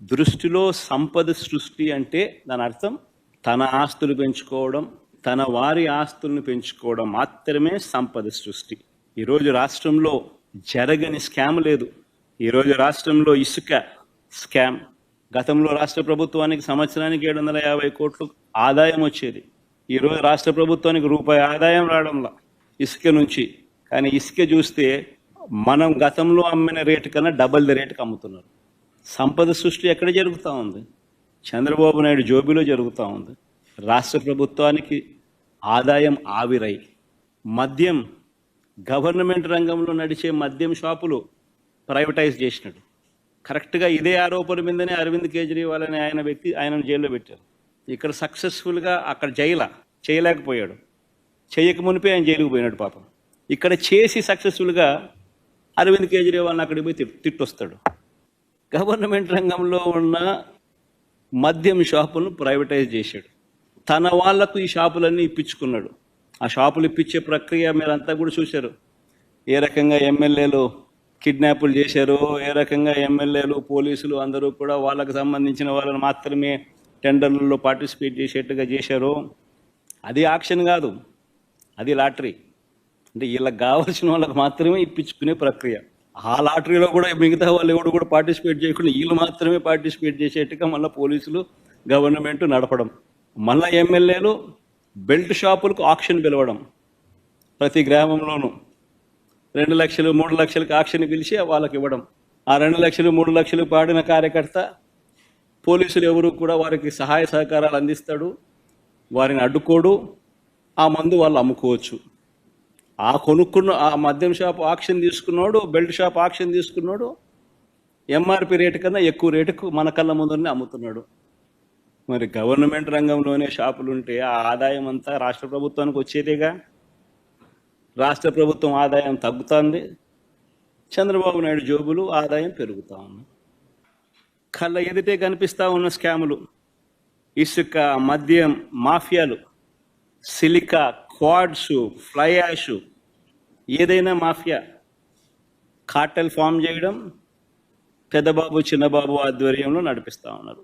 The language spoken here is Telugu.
దృష్టిలో సంపద సృష్టి అంటే దాని అర్థం తన ఆస్తులు పెంచుకోవడం, తన వారి ఆస్తులను పెంచుకోవడం మాత్రమే సంపద సృష్టి. ఈరోజు రాష్ట్రంలో జరగని స్కామ్ లేదు. ఈరోజు రాష్ట్రంలో ఇసుక స్కామ్. గతంలో రాష్ట్ర ప్రభుత్వానికి సంవత్సరానికి 750 కోట్లు ఆదాయం వచ్చేది. ఈరోజు రాష్ట్ర ప్రభుత్వానికి రూపాయి ఆదాయం రావడంలా ఇసుక నుంచి. కానీ ఇసుక చూస్తే మనం గతంలో అమ్మిన రేటు కన్నా డబల్ ది రేటుకి అమ్ముతున్నారు. సంపద సృష్టి ఎక్కడ జరుగుతూ ఉంది? చంద్రబాబు నాయుడు జోబిలో జరుగుతూ ఉంది. రాష్ట్ర ప్రభుత్వానికి ఆదాయం ఆవిరై, మద్యం గవర్నమెంట్ రంగంలో నడిచే మద్యం షాపులు ప్రైవేటైజ్ చేసినాడు. కరెక్ట్గా ఇదే ఆరోపణ మీదనే అరవింద్ కేజ్రీవాల్ అనే ఆయనను జైల్లో పెట్టారు. ఇక్కడ సక్సెస్ఫుల్గా అక్కడ చేయలేకపోయాడు. చేయక మునిపే ఆయన జైలుకు పోయినాడు పాపం. ఇక్కడ చేసి సక్సెస్ఫుల్గా అరవింద్ కేజ్రీవాల్ని అక్కడికి పోయి తిట్టొస్తాడు. గవర్నమెంట్ రంగంలో ఉన్న మద్యం షాపులను ప్రైవేటైజ్ చేశాడు. తన వాళ్లకు ఈ షాపులన్నీ ఇప్పించుకున్నాడు. ఆ షాపులు ఇప్పించే ప్రక్రియ మీరంతా కూడా చూశారు. ఏ రకంగా ఎమ్మెల్యేలు కిడ్నాపులు చేశారో, ఏ రకంగా ఎమ్మెల్యేలు పోలీసులు అందరూ కూడా వాళ్ళకు సంబంధించిన వాళ్ళని మాత్రమే టెండర్లలో పార్టిసిపేట్ చేసేట్టుగా చేశారో. అది ఆక్షన్ కాదు, అది లాటరీ. అంటే వీళ్ళకి కావాల్సిన వాళ్ళకి మాత్రమే ఇప్పించుకునే ప్రక్రియ. ఆ లాటరీలో కూడా మిగతా వాళ్ళు ఎవరు కూడా పార్టిసిపేట్ చేయకుండా వీళ్ళు మాత్రమే పార్టిసిపేట్ చేసేట్టుగా మళ్ళీ పోలీసులు గవర్నమెంట్ నడపడం. మళ్ళీ ఎమ్మెల్యేలు బెల్ట్ షాపులకు ఆక్షన్ పిలవడం. ప్రతి గ్రామంలోనూ 2 లక్షలు 3 లక్షలకు ఆక్షన్ పిలిచి వాళ్ళకి ఇవ్వడం. ఆ 2 లక్షలు 3 లక్షలు పాడిన కార్యకర్త పోలీసులు ఎవరు కూడా వారికి సహాయ సహకారాలు అందిస్తాడు, వారిని అడ్డుకోడు. ఆ మందు వాళ్ళు అమ్ముకోవచ్చు. ఆ కొనుక్కున్న ఆ మద్యం షాప్ ఆక్షన్ తీసుకున్నాడు, బెల్ట్ షాప్ ఆక్షన్ తీసుకున్నాడు, ఎంఆర్పి రేటు కన్నా ఎక్కువ రేటుకు మన కళ్ళ ముందరనే అమ్ముతున్నాడు. మరి గవర్నమెంట్ రంగంలోనే షాపులు ఉంటే ఆ ఆదాయం అంతా రాష్ట్ర ప్రభుత్వానికి వచ్చేదేగా. రాష్ట్ర ప్రభుత్వం ఆదాయం తగ్గుతుంది, చంద్రబాబు నాయుడు జోబులు ఆదాయం పెరుగుతూ ఉంది. కళ్ళ ఎదుటే కనిపిస్తూ ఉన్న స్కాములు, ఇసుక, మద్యం మాఫియాలు, సిలికా, క్వాడ్స్, ఫ్లై యాష్, ఏదైనా మాఫియా కార్టెల్ ఫామ్ చేయడం పెద్దబాబు చిన్నబాబు ఆధ్వర్యంలో నడిపిస్తూ ఉన్నారు.